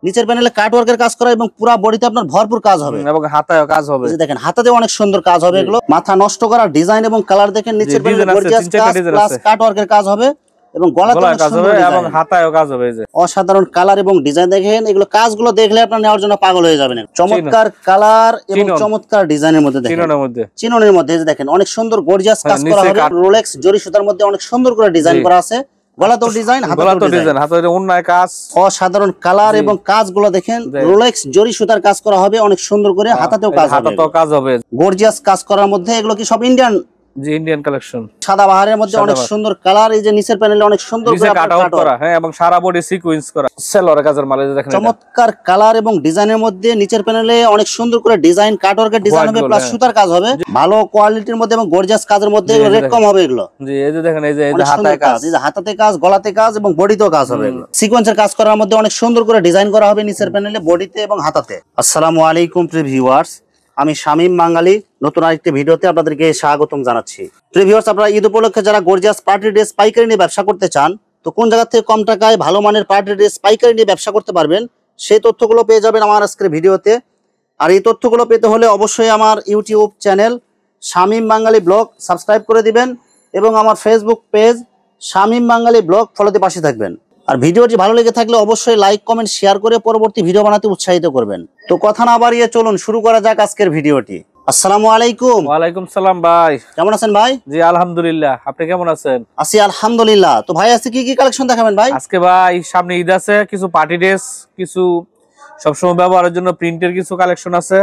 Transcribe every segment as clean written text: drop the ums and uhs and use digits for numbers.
নিচের প্যানেলে কাট ওয়ার্কের কাজ করা এবং পুরো বডিতে আপনার ভরপুর কাজ হবে এবং হাতায়ও কাজ হবে। এই যে দেখেন হাতাতে অনেক সুন্দর কাজ হবে এগুলো। মাথা নষ্ট করা ডিজাইন এবং কালার দেখেন। নিচের প্যানেলে গর্জিয়াস কাজ প্লাস কাট ওয়ার্কের কাজ হবে এবং গলাতে অনেক সুন্দর ডিজাইন এবং হাতায়ও কাজ হবে। এই যে অসাধারণ কালার এবং ডিজাইন দেখেন। এগুলো কাজগুলো দেখলে আপনারা নেওয়ার জন্য পাগল হয়ে যাবেন। চমৎকার কালার এবং চমৎকার ডিজাইনের মধ্যে দেখেন, চিননের মধ্যে এই যে দেখেন অনেক সুন্দর গর্জিয়াস কাজ করা হবে। রোলেক্স জরি সুতার মধ্যে অনেক সুন্দর করে ডিজাইন করা আছে। গলাতেও ডিজাইন, হাতাতেও ডিজাইন, হাতাতে ওন্নায় কাজ। অসাধারণ কালার এবং কাজগুলো দেখেন। রোলেক্স জরি সুতার কাজ করা হবে অনেক সুন্দর করে, হাতাতেও কাজ হবে। গর্জিয়াস কাজ করার মধ্যে এগুলো কি সব ইন্ডিয়ান ইন্ডিয়ান কালেকশন। সাদা বাহারের মধ্যে অনেক সুন্দর কালার। এই যে নিচের প্যানেলে অনেক সুন্দর করে কাট আউট করা, হ্যাঁ, এবং সারা বডি সিকোয়েন্স করা সেলর কাজের মাল। এই দেখেন চমৎকার কালার এবং ডিজাইনের মধ্যে নিচের প্যানেলে অনেক সুন্দর করে ডিজাইন, কাট ওয়ার্কের ডিজাইন হবে প্লাস সুতার কাজ হবে। ভালো কোয়ালিটির মধ্যে এবং গর্জিয়াস কাজের মধ্যে রেট কম হবে এগুলো। জি এই যে দেখেন, এই যে হাতায় কাজ, এই যে হাতাতে কাজ, গলাতে কাজ এবং বডিতেও কাজ হবে। সিকোয়েন্সের কাজ করার মধ্যে অনেক সুন্দর করে ডিজাইন করা হবে নিচের প্যানেলে, বডিতে এবং হাতাতে। আসসালামু আলাইকুম প্রিয় ভিউয়ার্স, আমি শামীম বাঙালি নতুন আরেকটি ভিডিওতে আপনাদেরকে স্বাগতম জানাচ্ছি। প্রিয় ভিউয়ার্স, আপনারা ঈদ উপলক্ষে যারা গর্জিয়াস পার্টি ড্রেস পাইকারি নিয়ে ব্যবসা করতে চান, তো কোন জায়গা থেকে কম টাকায় ভালো মানের পার্টি ড্রেস পাইকারি নিয়ে ব্যবসা করতে পারবেন, সেই তথ্যগুলো পেয়ে যাবেন আমার আজকের ভিডিওতে। আর এই তথ্যগুলো পেতে হলে অবশ্যই আমার ইউটিউব চ্যানেল শামীম বাঙালি ব্লগ সাবস্ক্রাইব করে দিবেন এবং আমার ফেসবুক পেজ শামীম বাঙালি ব্লগ ফলোতে পাশে থাকবেন। আর ভিডিওটি ভালো লেগে থাকলে অবশ্যই লাইক কমেন্ট শেয়ার করে পরবর্তী ভিডিও বানাতে উৎসাহিত করবেন। তো কথা না বাড়িয়ে চলুন শুরু করা যাক আজকের ভিডিওটি। আসসালামু আলাইকুম। ওয়ালাইকুম সালাম ভাই, কেমন আছেন ভাই? জি আলহামদুলিল্লাহ, আপনি কেমন আছেন? আছি আলহামদুলিল্লাহ। তো ভাই আজকে কি কি কালেকশন দেখাবেন ভাই? আজকে ভাই সামনে ঈদ আছে, কিছু পার্টি ড্রেস, কিছু সবসময় ব্যবহারের জন্য প্রিন্টের কিছু কালেকশন আছে,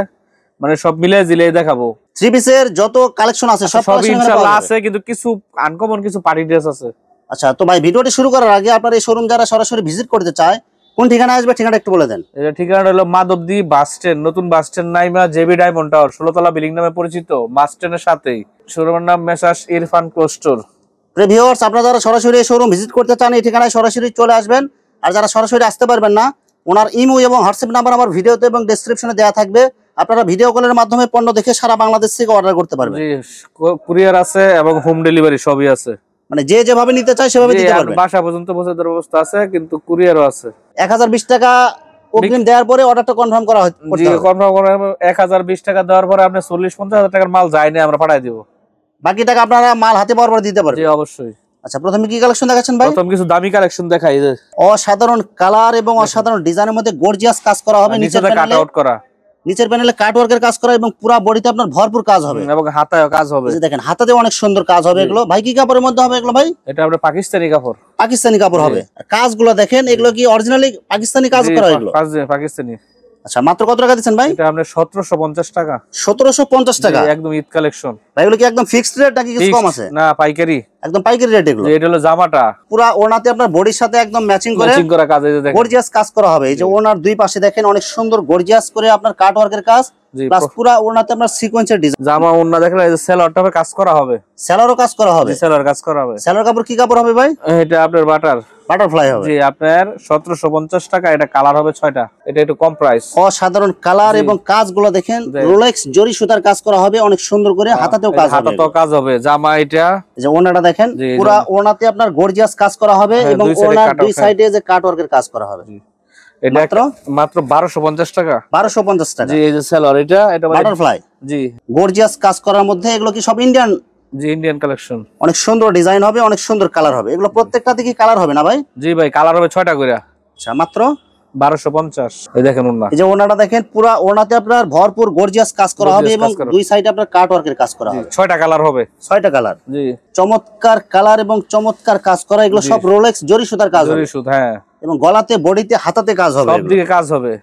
মানে সব মিলে জিলে দেখাবো। থ্রি পিসের যত কালেকশন আছে সব ইনশাআল্লাহ আছে, কিন্তু কিছু আনকমন কিছু পার্টি ড্রেস আছে। আচ্ছা, তো ভাই ভিডিওটি শুরু করার আগে আপনার এই শোরুম যারা সরাসরি ভিজিট করতে চায় কোন ঠিকানা আসবে, ঠিকানা একটু বলে দেন। এটা ঠিকানাটা হলো মাধবদী বাস স্ট্যান্ড, নতুন bus stand Naima JB diamond tower 16 তলা বিল্ডিং নামে পরিচিত। বাস স্ট্যান্ডের সাথেই শোরুমের নাম মেসার্স ইরফান ক্লোথ স্টোর। প্রিয় ভিউয়ার্স, আপনারা যারা সরাসরি এই শোরুম ভিজিট করতে চান এই ঠিকানায় সরাসরি চলে আসবেন। আর যারা সরাসরি আসতে পারবেন না, ওনার ইমো এবং হোয়াটসঅ্যাপ নাম্বার আমার ভিডিওতে এবং ডেসক্রিপশনে দেওয়া থাকবে। আপনারা ভিডিও কলের মাধ্যমে পণ্য দেখে সারা বাংলাদেশ থেকে অর্ডার করতে পারবেন। জি, কুরিয়ার আছে এবং হোম ডেলিভারি সবই আছে, মানে যে যেভাবে নিতে চায় সেভাবে দিতে পারবেন। বাসা পর্যন্ত পৌঁছে দেওয়ার ব্যবস্থা আছে, কিন্তু কুরিয়ারও আছে। 1020 টাকা অগ্রিম দেওয়ার পরে অর্ডারটা কনফার্ম করা হয়। জি কনফার্ম করে 1020 টাকা দেওয়ার পরে আপনি 40-50 হাজার টাকার মাল যায় না, আমরা পাঠিয়ে দেব। বাকি টাকা আপনারা মাল হাতে পাওয়ার পরে দিতে পারবেন। জি অবশ্যই। আচ্ছা, প্রথমে কি কালেকশন দেখাচ্ছেন ভাই? প্রথম কিছু দামি কালেকশন দেখাই। যে অসাধারণ কালার এবং অসাধারণ ডিজাইনের মধ্যে গর্জিয়াস কাজ করা হবে। নিচের প্যানেলে কাট ওয়ার্কের কাজ করা এবং পুরো বডিতে আপনার ভরপুর কাজ হবে এবং হাতায়ও কাজ হবে। এই যে দেখেন হাতাতে অনেক সুন্দর কাজ হবে এগুলো। ভাই কি কাপড়ের মধ্যে হবে এগুলো ভাই? এটা আপনার পাকিস্তানি কাপড়। পাকিস্তানি কাপড় হবে। কাজগুলো দেখেন, এগুলো কি অরিজিনালি পাকিস্তানি কাজ করা এগুলো? পাকিস্তানি। আচ্ছা, মাত্র কত টাকা দিচ্ছেন ভাই? এটা আপনার 1750 টাকা। 1750 টাকা একদম ঈদ কালেকশন। ভাই এগুলো কি একদম ফিক্সড রেট নাকি কিছু কম আছে? না, পাইকারি, একদম পাইকারি রেট এগুলো। এটা হলো জামাটা পুরো ওড়নাতে আপনার বডির সাথে একদম ম্যাচিং করা কাজ। এই যে দেখেন গর্জিয়াস কাজ করা হবে। এই যে ওড়নার দুই পাশে দেখেন অনেক সুন্দর গর্জিয়াস করে আপনার কাট ওয়ার্কের কাজ প্লাস পুরো ওড়নাতে আপনার সিকোয়েন্সের ডিজাইন। জামা ওড়না দেখেন, এই যে সেলরটাতে কাজ করা হবে, সেলরও কাজ করা হবে। সেলর কাজ করা হবে। সেলর কাপড় কি কাপড় হবে ভাই? এটা আপনার বাটারফ্লাই হবে। জি আপনার 1750 টাকা। এটা কালার হবে 6টা। এটা একটু কম প্রাইস। অসাধারণ কালার এবং কাজগুলো দেখেন। রোলেক্স জরি সুতার কাজ করা হবে অনেক সুন্দর করে, হাতাতেও কাজ হবে। জামা এটা যে ওড়নাটা দেখেন পুরো ওড়নাতে আপনার গর্জিয়াস কাজ করা হবে এবং ওড়নার দুই সাইডে যে কাট ওয়ার্কের কাজ করা হবে। এটা মাত্র 1250 টাকা। 1250 টাকা। জি এই যে সেলর, এটা বাটারফ্লাই। জি গর্জিয়াস কাজ করার মধ্যে এগুলো কি সব ইন্ডিয়ান? জি ইন্ডিয়ান কালেকশন। অনেক সুন্দর ডিজাইন হবে, অনেক সুন্দর কালার হবে। এগুলো প্রত্যেকটাতে কি কালার হবে না ভাই? জি ভাই, কালার হবে 6টা করে। আচ্ছা, মাত্র 1250। এই দেখেন ওড়না, এই যে ওড়নাটা দেখেন পুরো ওড়নাতে আপনার ভরপুর গর্জিয়াস কাজ করা হবে এবং দুই সাইডে আপনার কাট ওয়ার্কের কাজ করা হবে। 6টা কালার হবে। 6টা কালার। জি চমৎকার কালার এবং চমৎকার কাজ করা। এগুলো সব রোলেক্স জরি সুতার কাজ হবে। জরি সুতা, হ্যাঁ, এবং গলাতে বডিতে হাতাতে কাজ হবে, সব দিকে কাজ হবে।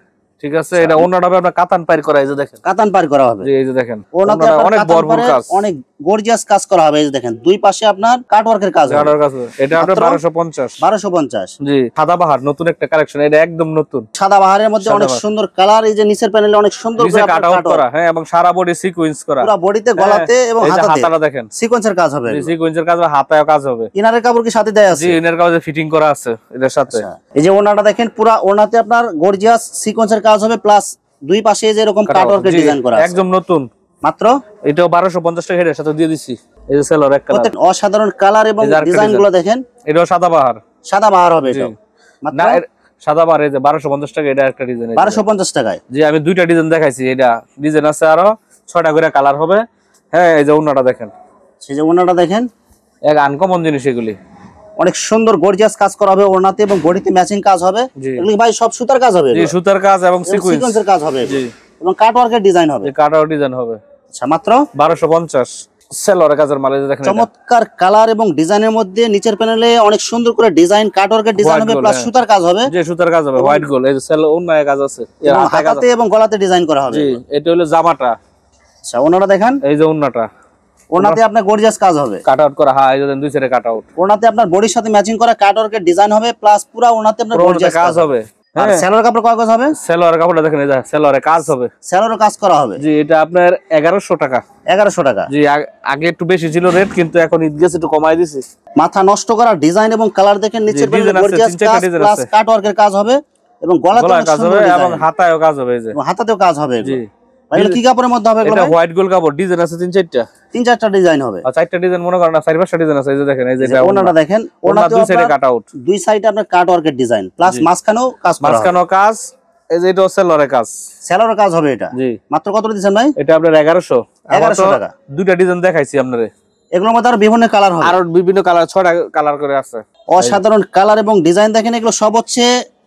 ঠিক আছে, এটা ওড়নাটা হবে আপনার কাতান পার করা। এই যে দেখেন কাতান পার করা হবে। জি এই যে দেখেন ওড়নাতে অনেক ভরপুর কাজ, অনেক গর্জিয়াস কাজ করা হবে। এই যে দেখেন দুই পাশে আপনার কাট ওয়ার্কের কাজ হবে। এটা আপনার 1250। 1250। জি সাদা বাহার নতুন একটা কালেকশন, এটা একদম নতুন। সাদা বাহারের মধ্যে অনেক সুন্দর কালার। এই যে নিচের প্যানেলে অনেক সুন্দর করে কাট আউট করা, হ্যাঁ, এবং সারা বডি সিকোয়েন্স করা। পুরো বডিতে গলাতে এবং হাতাটা দেখেন সিকোয়েন্সের কাজ হবে। সিকোয়েন্সের কাজ হবে, হাতায়ও কাজ হবে। ইনারের কাপড় কি সাথে দেয়া আছে? জি ইনার কাপড়ে ফিটিং করা আছে এর সাথে। এই যে ওড়নাটা দেখেন পুরো ওড়নাতে আপনার গর্জিয়াস সিকোয়েন্সের কাজ হবে প্লাস দুই পাশে যে এরকম কাট ওয়ার্কের ডিজাইন করা আছে। একদম নতুন, মাত্র এটাও 1250 টাকা। এর সাথে দিয়ে দিছি এই যে সেলর এক কালার। অসাধারণ কালার এবং ডিজাইনগুলো দেখেন। এটাও সাদা বাহার। সাদা বাহার হবে এটা। মাত্র সাদা বার এই যে 1250 টাকা, এটা একটা ডিজাইন। 1250 টাকায়। জি আমি দুইটা ডিজাইন দেখাইছি, এটা ডিজাইন আছে আরো 6টা করে কালার হবে। হ্যাঁ এই যে ওন্নাটা দেখেন, সেই যে ওন্নাটা দেখেন, এক আনকমন জিনিস এগুলি। অনেক সুন্দর গর্জিয়াস কাজ করা হবে ওড়নাতে এবং বডিতে ম্যাচিং কাজ হবে। এগুলি ভাই সব সুতার কাজ হবে। জি সুতার কাজ এবং সিকোয়েন্সের কাজ হবে। জি এবং কাট ওয়ার্কের ডিজাইন হবে। কাট আউট ডিজাইন হবে। আচ্ছা মাত্র 1250। সেলরের কাজের মাল দেখেন, চমৎকার কালার এবং ডিজাইনের মধ্যে নিচের প্যানেলে অনেক সুন্দর করে ডিজাইন, কাট ওয়ার্কের ডিজাইন হবে, প্লাস সুতার কাজ হবে। জি সুতার কাজ হবে, হোয়াইট গোল্ড। এই যে সেল ওন্নায় কাজ আছে, এর হাতাতে এবং গলাতে ডিজাইন করা হবে। জি এটা হলো জামাটা। আচ্ছা ওন্নাটা দেখেন, এই যে ওন্নাটা, ওন্নাতে আপনার গর্জিয়াস কাজ হবে, কাট আউট করা। হ্যাঁ এই যে দুই সাইডে কাট আউট। ওন্নাতে আপনার বডির সাথে ম্যাচিং করা কাট ওয়ার্কের ডিজাইন হবে, প্লাস পুরো ওন্নাতে আপনার গর্জিয়াস কাজ হবে। আর সেলর কাপড় কয় গজ হবে? সেলরের কাপড়টা দেখেন, এই যে সেলরের কাজ হবে, সেলরও কাজ করা হবে। জি এটা আপনার 1100 টাকা। 1100 টাকা। জি আগে একটু বেশি ছিল রেট, কিন্তু এখন ঈদ গেছে একটু কমাই দিছি। মাথা নষ্ট করা ডিজাইন এবং কালার দেখেন, নিচের প্যানেলে গর্জিয়াস কাজ প্লাস কাট ওয়ার্কের কাজ হবে এবং গলাতে কাজ হবে এবং হাতায়ও কাজ হবে। এই যে হাতাতেও কাজ হবে। জি এগুলো কি কাপড়ের মধ্যে হবে? এটা হোয়াইট গোল্ড কাপড়, ডিজাইন আছে 3-4টা। 3-4টা ডিজাইন হবে। আর 4টা ডিজাইন মনে করেন না, 4-5টা ডিজাইন আছে। এই যে দেখেন, এই যে ওন্নাটা দেখেন, ওন্না দুই সাইডে কাট আউট, দুই সাইডে আপনার কাট ওয়ার্কের ডিজাইন প্লাস মাঝখানেও কাজ করা হবে। মাঝখানেও কাজ। এই যে এটা সেলরের কাজ, সেলরের কাজ হবে এটা। জি মাত্র কত দিবেন ভাই? এটা আপনার 1100। 1100 টাকা। দুইটা ডিজাইন দেখাইছি আপনারে, এগুলোর মধ্যে আরো বিভিন্ন কালার হবে, আর বিভিন্ন কালার 6টা কালার করে আছে। অসাধারণ কালার এবং ডিজাইন দেখেন। এগুলো সব হচ্ছে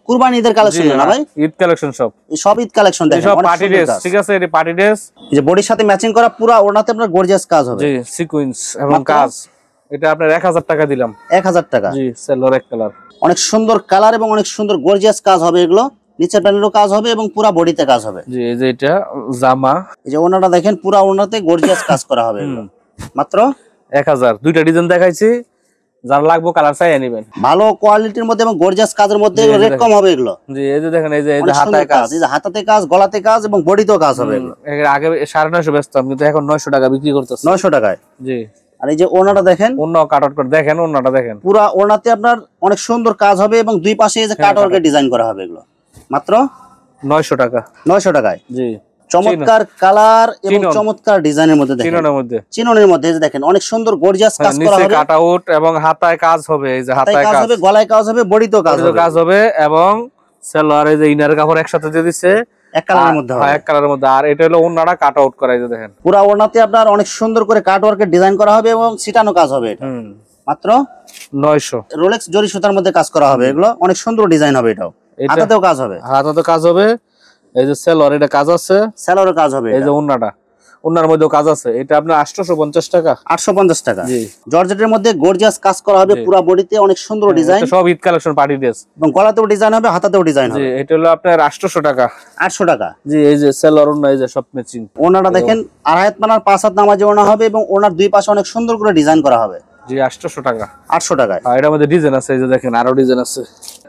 কুরবানি ঈদের কালেকশন না ভাই? ঈদ কালেকশন সব, এই সব ঈদ কালেকশন দেখেন, সব অনেক পার্টি সুন্দর ড্রেস। কাজ। ঠিক আছে, এটা পার্টি ড্রেস। এই যে বডির সাথে ম্যাচিং করা পুরো ওড়নাতে আপনার গর্জিয়াস কাজ হবে। জি সিকোয়েন্স এবং কাজ। এটা আপনার 1000 টাকা দিলাম। 1000 টাকা। জি সেলর এক কালার, অনেক সুন্দর কালার এবং অনেক সুন্দর গর্জিয়াস কাজ হবে। এগুলো নিচের প্যানেলও কাজ হবে এবং পুরো বডিতে কাজ হবে। জি এই যে এটা জামা। এই যে ওড়নাটা দেখেন, পুরো ওড়নাতে গর্জিয়াস কাজ করা হবে। এগুলো মাত্র 1000। দুইটা ডিজাইন দেখাইছি, যার লাগবে কালার চাইয়ে নেবেন। ভালো কোয়ালিটির মধ্যে এবং গর্জিয়াস কাজের মধ্যে রেট কম হবে এগুলো। জি এই যে দেখেন, এই যে হাতায় কাজ, এই যে হাতাতে কাজ, গলাতে কাজ এবং বডিতেও কাজ হবে। এগুলো এর আগে 950 বেচতাম, কিন্তু এখন 900 টাকা বিক্রি করতেছে। 900 টাকায়। জি আর এই যে ওড়নাটা দেখেন, ওন্না কাট আউট করে দেখেন, ওন্নাটা দেখেন, পুরো ওড়নাতে আপনার অনেক সুন্দর কাজ হবে এবং দুই পাশে এই যে কাট ওয়ার্কের ডিজাইন করা হবে। এগুলো মাত্র 900 টাকা। 900 টাকায়। জি চমৎকার কালার এবং চমৎকার ডিজাইনের মধ্যে দেখেন, চিননের মধ্যে দেখেন অনেক সুন্দর গর্জিয়াস কাজ করা হবে। কাট আউট এবং হাতায় কাজ হবে। এই যে হাতায় কাজ হবে, গলায় কাজ হবে, বডিতেও কাজ হবে এবং সেলর এই যে ইনার কাপড় একসাথে দিয়ে দিচ্ছে, এক কালারের মধ্যে হবে। এক কালারের মধ্যে। আর এটা হলো ওন্নাটা কাট আউট করা। এই যে দেখেন, পুরো ওড়নাতে আপনার অনেক সুন্দর করে কাট ওয়ার্কের ডিজাইন করা হবে এবং সিটানো কাজ হবে। এটা মাত্র 900। রোলেক্স জরি সুতার মধ্যে কাজ করা হবে। এগুলো অনেক সুন্দর ডিজাইন হবে। এটাও হাতাতেও কাজ হবে, হাতাতেও কাজ হবে। এই যে সেলর, এটা কাজ আছে, সেলরের কাজ হবে। এই যে ওন্নাটা, ওন্নার মধ্যেও কাজ আছে। এটা আপনার 850 টাকা। 850 টাকা। জি জর্জেটের মধ্যে গর্জিয়াস কাজ করা হবে, পুরো বডিতে অনেক সুন্দর ডিজাইন। সব ঈদ কালেকশন পার্টি ড্রেস এবং গলাতেও ডিজাইন হবে, হাতাতেও ডিজাইন হবে। জি এটা হলো আপনার 800 টাকা। 800 টাকা। জি এই যে সেলর ওন্না, এই যে সব ম্যাচিং। ওনাটা দেখেন, আড়াই হাত পানার 5 হাত নামাজে ওনা হবে এবং ওনার দুই পাশে অনেক সুন্দর করে ডিজাইন করা হবে। জি 800 টাকা। 800 টাকায়। আর এটার মধ্যে ডিজাইন আছে, এই যে দেখেন আরো ডিজাইন আছে।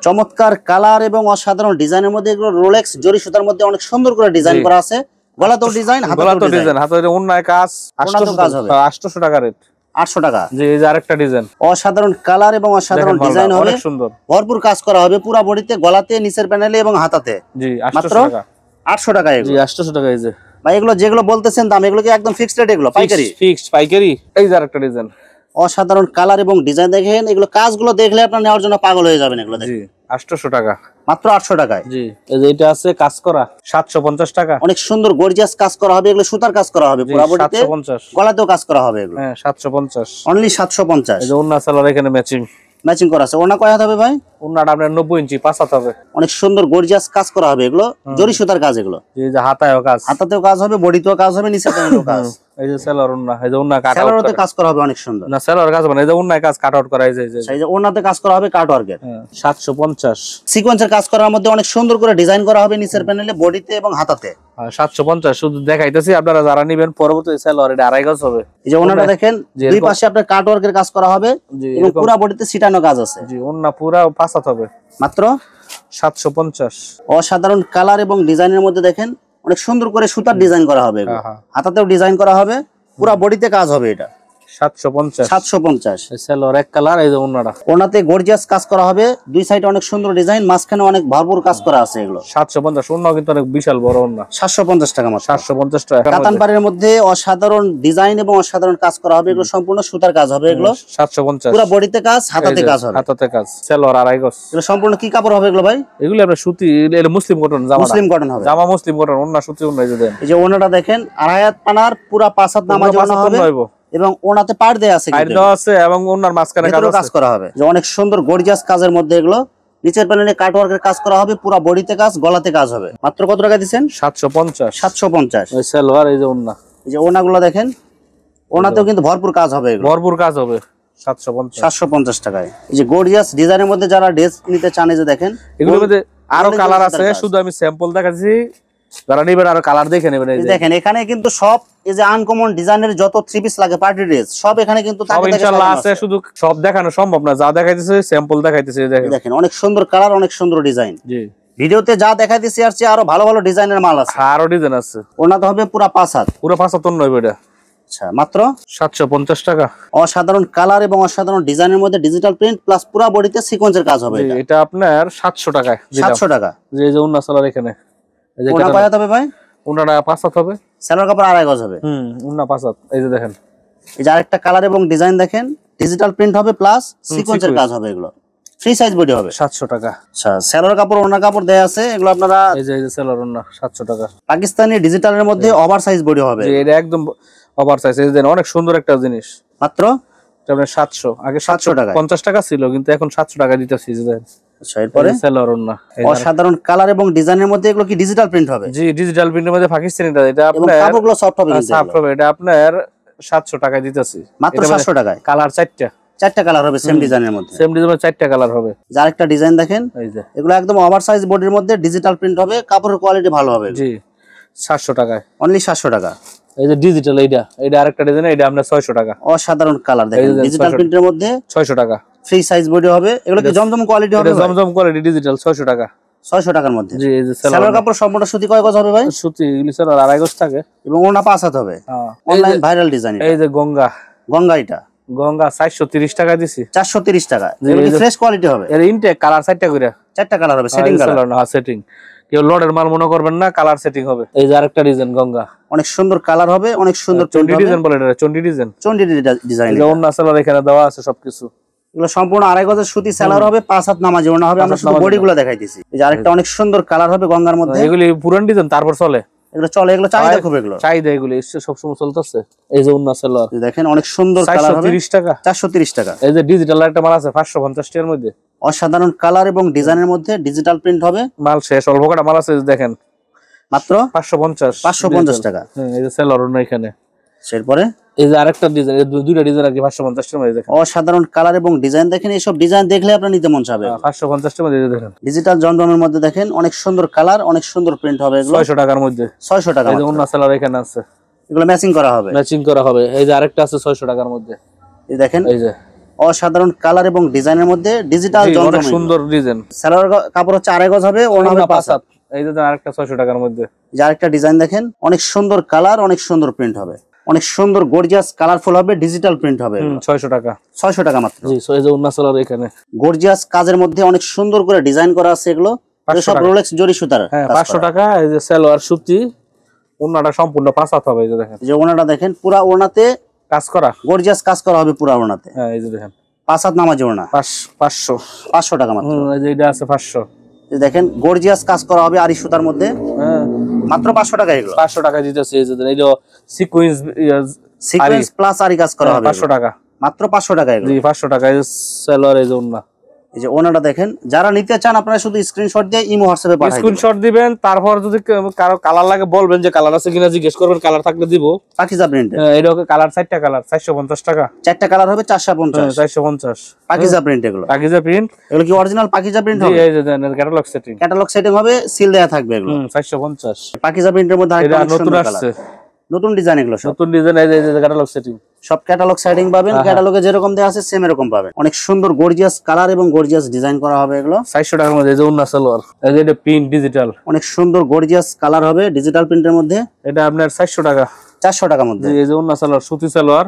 চমৎকার কালার এবং অসাধারণ ডিজাইনের মধ্যে এগুলো রোলেক্স জরি সুতার মধ্যে অনেক সুন্দর করে ডিজাইন করা আছে। গলাতেও ডিজাইন, হাতাতেও ডিজাইন, হাতে ওন্নায় কাজ। 800 টাকা রেট। 800 টাকা। জি এই যে আরেকটা ডিজাইন, অসাধারণ কালার এবং অসাধারণ ডিজাইন হবে, অনেক সুন্দর, ভরপুর কাজ করা হবে পুরো বডিতে, গলাতে, নিচের প্যানেলে এবং হাতাতে। জি 800 টাকা। 800 টাকা এগুলো। জি 800 টাকা। এই যে ভাই এগুলো যেগুলো বলতেছেন দাম, এগুলো কি একদম ফিক্সড রেট? এগুলো পাইকারি? ফিক্সড পাইকারি। এই যে আরেকটা ডিজাইন, অসাধারণ কালার এবং ডিজাইন দেখেন। এগুলো কাজগুলো দেখলে আপনার নেওয়ার জন্য পাগল হয়ে যাবেন। এগুলো জি 800 টাকা। মাত্র 800 টাকায়। জি এই যে এটা আছে কাজ করা, 750 টাকা। অনেক সুন্দর গর্জিয়াস কাজ করা হবে। এগুলো সুতার কাজ করা হবে পুরো বডিতে, 750। গলাতেও কাজ করা হবে। এগুলো হ্যাঁ 750 অনলি 750। এই যে ওন্না সেলর এখানে ম্যাচিং করা আছে। ওনা কয় হাত হবে ভাই? ওন্নাটা আপনার 90 ইঞ্চি 5 হাত হবে। অনেক সুন্দর গর্জিয়াস কাজ করা হবে। এগুলো জরি সুতার কাজ। এগুলো এই যে হাতায়ও কাজ, হাতাতেও কাজ হবে, বডিতেও কাজ হবে, নিচে প্যানেলেও কাজ। এই যে সেলর ওন্না, এই যে ওন্না কাট আউট সেলরতে কাজ করা হবে অনেক সুন্দর। না সেলর কাজ মানে এই যে ওন্নায় কাজ কাট আউট করা। এই যে এই যে ওনাতে কাজ করা হবে কাট ওয়ার্কের। 750। সিকোয়েন্সের কাজ করার মধ্যে অনেক সুন্দর করে ডিজাইন করা হবে নিচের প্যানেলে, বডিতে এবং হাতাতে। 750 শুধু দেখাইতেছি, আপনারা যারা নেবেন পরবর্তী সেলর এটা আড়াই গজ হবে। এই যে ওনাটা দেখেন, দুই পাশে আপনার কাট ওয়ার্কের কাজ করা হবে এবং পুরো বডিতে সিটানো কাজ আছে। জি ওন্না পুরো 5 হাত হবে। মাত্র 750। অসাধারণ কালার এবং ডিজাইনের মধ্যে দেখেন অনেক সুন্দর করে সুতার ডিজাইন করা হবে। হাতাতেও ডিজাইন করা হবে, পুরো বডিতে কাজ হবে। এটা 750 750 সালোয়ার এক কালার, এই যে ওন্নাটা ওনাতে গর্জিয়াস কাজ করা হবে, দুই সাইডে অনেক সুন্দর ডিজাইন, মাঝখানে অনেক ভরপুর কাজ করা আছে। এগুলো 750, ওন্না কিন্তু অনেক বিশাল বড় ওন্না। 750 টাকা মাত্র। 750 টাকা। কাতান পাড়ের মধ্যে অসাধারণ ডিজাইন এবং অসাধারণ কাজ করা হবে। এগুলো সম্পূর্ণ সুতার কাজ হবে। এগুলো 750 পুরো বডিতে কাজ, হাতাতে কাজ হবে। হাতাতে কাজ, সালোয়ার আড়াই গজ। এগুলো সম্পূর্ণ কি কাপড় হবে এগুলো ভাই? এগুলো আপনার সুতি, এটা মুসলিম কটন জামা। মুসলিম কটন হবে। জামা মুসলিম কটন, ওন্না সুতি ওন্না। এই যে দেন, এই যে ওনাটা দেখেন, আড়াই হাত পানার পুরা 5 হাত নামাজ ওনা হবে এবং ওনাতে পাড় দেয়া আছে, পাড় দেওয়া আছে এবং ওন্নার মাঝখানে কাজ করা হবে। যে অনেক সুন্দর গর্জিয়াস কাজের মধ্যে এগুলো নিচের প্যানেলে কাটওয়ার্কের কাজ করা হবে, পুরো বডিতে কাজ, গলাতে কাজ হবে। মাত্র কত টাকা দিবেন? 750। 750 এই সালোয়ার, এই যে ওন্না। এই যে ওনাগুলো দেখেন, ওনাতেও কিন্তু ভরপুর কাজ হবে। এগুলো ভরপুর কাজ হবে। 750 টাকায়। এই যে গর্জিয়াস ডিজাইনের মধ্যে যারা ড্রেস নিতে চান, এই যে দেখেন এগুলোর মধ্যে আরো কালার আছে, শুধু আমি স্যাম্পল দেখাচ্ছি, যারা নেবেন আরো কালার দেখে নেবেন। এই দেখেন এখানে কিন্তু সব এই যে আনকমন ডিজাইনের যত থ্রি পিস লাগে পার্টি ড্রেস সব এখানে কিন্তু ইনশাআল্লাহ আছে। শুধু সব দেখানো সম্ভব না, যা দেখাইতেছে স্যাম্পল দেখাইতেছে। দেখেন অনেক সুন্দর কালার, অনেক সুন্দর ডিজাইন। জি, ভিডিওতে যা দেখাইতেছি আর চেয়ে আরো ভালো ভালো ডিজাইনের মাল আছে, আরো ডিজাইন আছে। ওনাতে হবে পুরা 5 হাত, পুরো 5 হাত নয় এটা। আচ্ছা, মাত্র 750 টাকা। অসাধারণ কালার এবং অসাধারণ ডিজাইনের মধ্যে ডিজিটাল প্রিন্ট প্লাস পুরা বডিতে সিকোয়েন্সের কাজ হবে। এটা আপনার 700 টাকায়। 700 টাকা। এই যে ওন্না সালোয়ার, এখানে এই যে ওনা কয় হবে ভাই? ওন্নাটা 5 হাত হবে, সালোয়ার কাপড় আড়াই গজ হবে। ওন্না 5 হাত। এই যে দেখেন, এই যে আরেকটা কালার এবং ডিজাইন দেখেন, ডিজিটাল প্রিন্ট হবে প্লাস সিকোয়েন্সের কাজ হবে। এগুলো ফ্রি সাইজ বডি হবে। 700 টাকা। আচ্ছা, সালোয়ার কাপড় ওনা কাপড় দেয়া আছে। এগুলো আপনারা এই যে সালোয়ার ওন্না 700 টাকা। পাকিস্তানি ডিজিটালের মধ্যে ওভার সাইজ বডি হবে। এটা একদম ওভার সাইজ। এই যে অনেক সুন্দর একটা জিনিস। মাত্র এটা আপনার 700। আগে 700 টাকা, 50 টাকা ছিল, কিন্তু এখন 700 টাকা দিতেছি। আচ্ছা, এরপরে সালোয়ার ওন্না অসাধারণ কালার এবং ডিজাইনের মধ্যে এগুলো কি ডিজিটাল প্রিন্ট হবে? জি, ডিজিটাল প্রিন্টের মধ্যে পাকিস্তানিটা। এটা এবং আপনার কাপড়গুলো সফট হবে, সফট হবে। এটা আপনার 700 টাকায় দিতেছি। মাত্র 700 টাকায়। কালার 4টা কালার হবে সেম ডিজাইনের মধ্যে। সেম ডিজাইনের 4টা কালার হবে। যার একটা ডিজাইন দেখেন, এই যে এগুলো একদম ওভার সাইজ বডির মধ্যে ডিজিটাল প্রিন্ট হবে, কাপড়ের কোয়ালিটি ভালো হবে। জি, 700 টাকায়। অনলি 700 টাকা। এই যে ডিজিটাল, এটা আরেকটা ডিজাইন, এটা আমরা 600 টাকা। অসাধারণ কালার দেখেন, ডিজিটাল প্রিন্টের মধ্যে 600 টাকা। ফ্রি সাইজ বডি হবে। এগুলো কি জমজম কোয়ালিটি হবে? জমজম কোয়ালিটি ডিজিটাল 600 টাকা। 600 টাকার মধ্যে। জি, এই যে সালোয়ার কাপড় সম্পূর্ণ সুতি কয় গজ হবে ভাই? সুতি গ্লিসার আর আড়াই গজ থাকে এবং ওনা 5 হাত হবে। Online viral design. এই যে গঙ্গা, এটা গঙ্গা 430 টাকা দিছি। 430 টাকা। এগুলো কি ফ্রেশ কোয়ালিটি হবে? এর ইনটেক কালার 4টা করে। 4টা কালার হবে, সেটিং কালার না, সেটিং। কেউ লটের মাল মনে করবেন না, কালার সেটিং হবে। এই যে আরেকটা ডিজাইন গঙ্গা, অনেক সুন্দর কালার হবে, অনেক সুন্দর চন্ডি ডিজাইন বলে এটা, চন্ডি ডিজাইন। চন্ডি ডিজাইন। এই যে ওন্না সালোয়ার এখানে দেওয়া আছে সবকিছু। এগুলো সম্পূর্ণ আড়াই গজের সুতি সালোয়ার হবে, 5 হাত নামাজি ওনা হবে। আমরা শুধু বডিগুলো দেখাইতেছি। এই যে আরেকটা অনেক সুন্দর কালার হবে গঙ্গার মধ্যে। এগুলি পুরান ডিজাইন, তারপর চলে এগুলো চলে, এগুলো চাহিদা খুব। এগুলো চাহিদা, এগুলি সবসময় চলতেছে। এই যে ওন্না সালোয়ার দেখেন, অনেক সুন্দর কালার হবে। 430 টাকা। 430 টাকা। এই যে ডিজিটাল একটা মাল আছে 550 টাকার মধ্যে। অসাধারণ কালার এবং ডিজাইনের মধ্যে ডিজিটাল প্রিন্ট হবে। মাল শেষ, অল্প কটা মাল আছে দেখেন। মাত্র 550 টাকা। এই যে সালোয়ার ওন্না এখানে। এরপরে এই যে আরেকটা ডিজাইন, এই দুইটা ডিজাইন আর কি 550 টাকার মধ্যে দেখেন। অসাধারণ কালার এবং ডিজাইন দেখেন, এইসব ডিজাইন দেখলে আপনার নিতে মন চাবে। 550 টাকার মধ্যে দেখেন। ডিজিটাল জমজমের মধ্যে দেখেন, অনেক সুন্দর কালার, অনেক সুন্দর প্রিন্ট হবে। এগুলো 600 টাকার মধ্যে। 600 টাকা। এই যে ওন্না সালোয়ার এখানে আছে, এগুলো ম্যাচিং করা হবে। ম্যাচিং করা হবে। এই যে আরেকটা আছে 600 টাকার মধ্যে। এই দেখেন, এই যে অসাধারণ কালার এবং ডিজাইনের মধ্যে ডিজিটাল জমজম, অনেক সুন্দর ডিজাইন। সালোয়ার কাপড় হচ্ছে আড়াই গজ হবে, ওনা হবে 5 হাত। এই যে আরেকটা 600 টাকার মধ্যে। যে আরেকটা ডিজাইন দেখেন, অনেক সুন্দর কালার, অনেক সুন্দর প্রিন্ট হবে, অনেক সুন্দর গর্জিয়াস কালারফুল হবে, ডিজিটাল প্রিন্ট হবে। 600 টাকা। 600 টাকা মাত্র। জি, এই যে ওন্না সালোয়ার এখানে গর্জিয়াস কাজের মধ্যে অনেক সুন্দর করে ডিজাইন করা আছে। এগুলো সব রোলেক্স জরি সুতার। হ্যাঁ, 500 টাকা। এই যে সালোয়ার সুতি, ওন্নাটা সম্পূর্ণ 5 হাত হবে। এই যে দেখেন, যে ওনাটা দেখেন, পুরা ওনাতে কাজ করা, গর্জিয়াস কাজ করা হবে পুরা ওনাতে। হ্যাঁ, এই যে দেখেন 5 হাত নামাজি ওনা। 500 টাকা মাত্র। এই যে এটা আছে 500। এই দেখেন, গর্জিয়াস কাজ করা হবে আরি সুতার মধ্যে। হ্যাঁ, মাত্র 500 টাকা। এগুলো 500 টাকা দিতেছে। এই যে এই যে সিকোয়েন্স প্লাস আরি কাজ করা হবে। 500 টাকা মাত্র 500 টাকা। এগুলো জি, 500 টাকা। এই যে সালোয়ার, এই যে ওন্না। এই যে ওনাটা দেখেন, যারা নিতে চান আপনারা শুধু স্ক্রিনশট দিয়ে ইমো হোয়াটসঅ্যাপে পাঠাই দিবেন। স্ক্রিনশট দিবেন, তারপর যদি কারো কালার লাগে বলবেন যে কালার আছে কিনা জিজ্ঞেস করবেন, কালার থাকলে দিব। পাকিজা প্রিন্ট। এটা কালার 4টা কালার 450 টাকা। 4টা কালার হবে 450। 450 পাকিজা প্রিন্ট। এগুলো পাকিজা প্রিন্ট। এগুলো কি অরিজিনাল পাকিজা প্রিন্ট জি, হবে? এই যে দেন ক্যাটালগ সেটিং। ক্যাটালগ সেটিং হবে, সিল দেয়া থাকবে। এগুলো 450। পাকিজা প্রিন্টের মধ্যে এটা আরেকটা নতুন সুন্দর আসছে, কালার, নতুন ডিজাইন। এগুলো সব নতুন ডিজাইন। এই যে ক্যাটালগ সেটিং, সব ক্যাটালগ সেটিং পাবেন। ক্যাটালগে যেরকম দেয়া আছে সেম এরকম পাবেন। অনেক সুন্দর গর্জিয়াস কালার এবং গর্জিয়াস ডিজাইন করা হবে। এগুলো 400 টাকার মধ্যে। এই যে ওন্না সালোয়ার, এই যে এটা প্রিন্ট ডিজিটাল, অনেক সুন্দর গর্জিয়াস কালার হবে ডিজিটাল প্রিন্টের মধ্যে। এটা আপনার 400 টাকা। 400 টাকার মধ্যে। এই যে ওন্না সালোয়ার, সুতি সালোয়ার,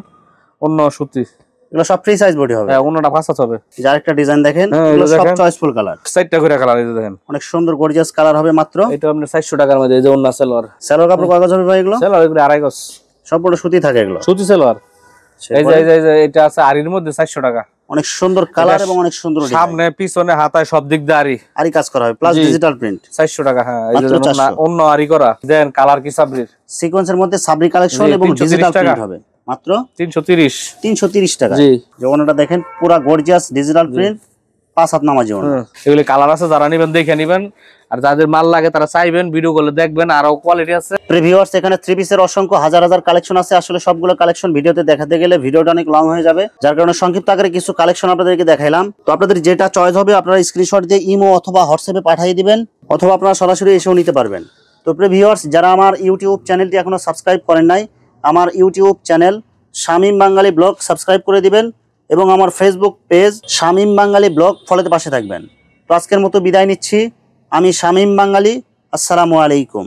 অন্য সুতি, এগুলো সব ফ্রি সাইজ বডি হবে। হ্যাঁ অন্যটা ফাঁসা হবে। এই যে আরেকটা ডিজাইন দেখেন, হ্যাঁ, এগুলো এগুলো সব দেখেন। চয়েসফুল কালার, 4টা করে কালার এই যে দেখেন, অনেক সুন্দর গর্জিয়াস কালার হবে। মাত্র এটা আপনার 400 টাকার মধ্যে। এই যে অন্য সালোয়ার, সালোয়ার কাপড় কয় গজ হবে ভাই এগুলো? সালোয়ার এগুলো 2.5 গজ, সবগুলো সুতি থাকে এগুলো, সুতি সালোয়ার। এই যে এটা আছে আরির মধ্যে 400 টাকা, অনেক সুন্দর কালার এবং অনেক সুন্দর ডিজাইন। সামনে পিছনে হাতায় সব দিক দিয়ে আরি, আরি কাজ করা হবে প্লাস জি। ডিজিটাল প্রিন্ট, 400 টাকা। হ্যাঁ এই যে মাত্র 400। অন্য আরি করা দেন, কালার কি সাবরির, সিকোয়েন্সের মধ্যে সাবরি কালেকশন জি, এবং 330 ডিজিটাল টাকা। প্রিন্ট হবে মাত্র 330। 330 টাকা। জি। যেমনটা দেখেন পুরা গর্জিয়াস ডিজিটাল প্রিন্ট, 5 হাত নামাজি ওড়না। এগুলি কালার আছে, যারা নেবেন দেখে নেবেন, আর যাদের মাল লাগে তারা চাইবেন ভিডিও করলে দেখবেন, আরো কোয়ালিটি আছে। প্রিভিউয়ার্স, এখানে থ্রি পিসের অসংখ্য হাজার হাজার কালেকশন আছে। আসলে সবগুলো কালেকশন ভিডিওতে দেখাতে গেলে ভিডিওটা অনেক লং হয়ে যাবে, যার কারণে সংক্ষিপ্ত আকারে কিছু কালেকশন আপনাদেরকে দেখাইলাম। তো আপনাদের যেটা চয়েস হবে আপনারা স্ক্রিনশট দিয়ে ইমো অথবা হোয়াটসঅ্যাপে পাঠিয়ে দিবেন, অথবা আপনারা সরাসরি এসেও নিতে পারবেন। তো প্রিভিউয়ার্স, যারা আমার ইউটিউব চ্যানেলটি এখনো সাবস্ক্রাইব করেন নাই, আমার ইউটিউব চ্যানেল শামীম বাঙালি ব্লগ সাবস্ক্রাইব করে দিবেন এবং আমার ফেসবুক পেজ শামীম বাঙালি ব্লগ ফলোতে পাশে থাকবেন। তো আজকের মতো বিদায় নিচ্ছি, আমি শামীম বাঙালি। আসসালামু আলাইকুম।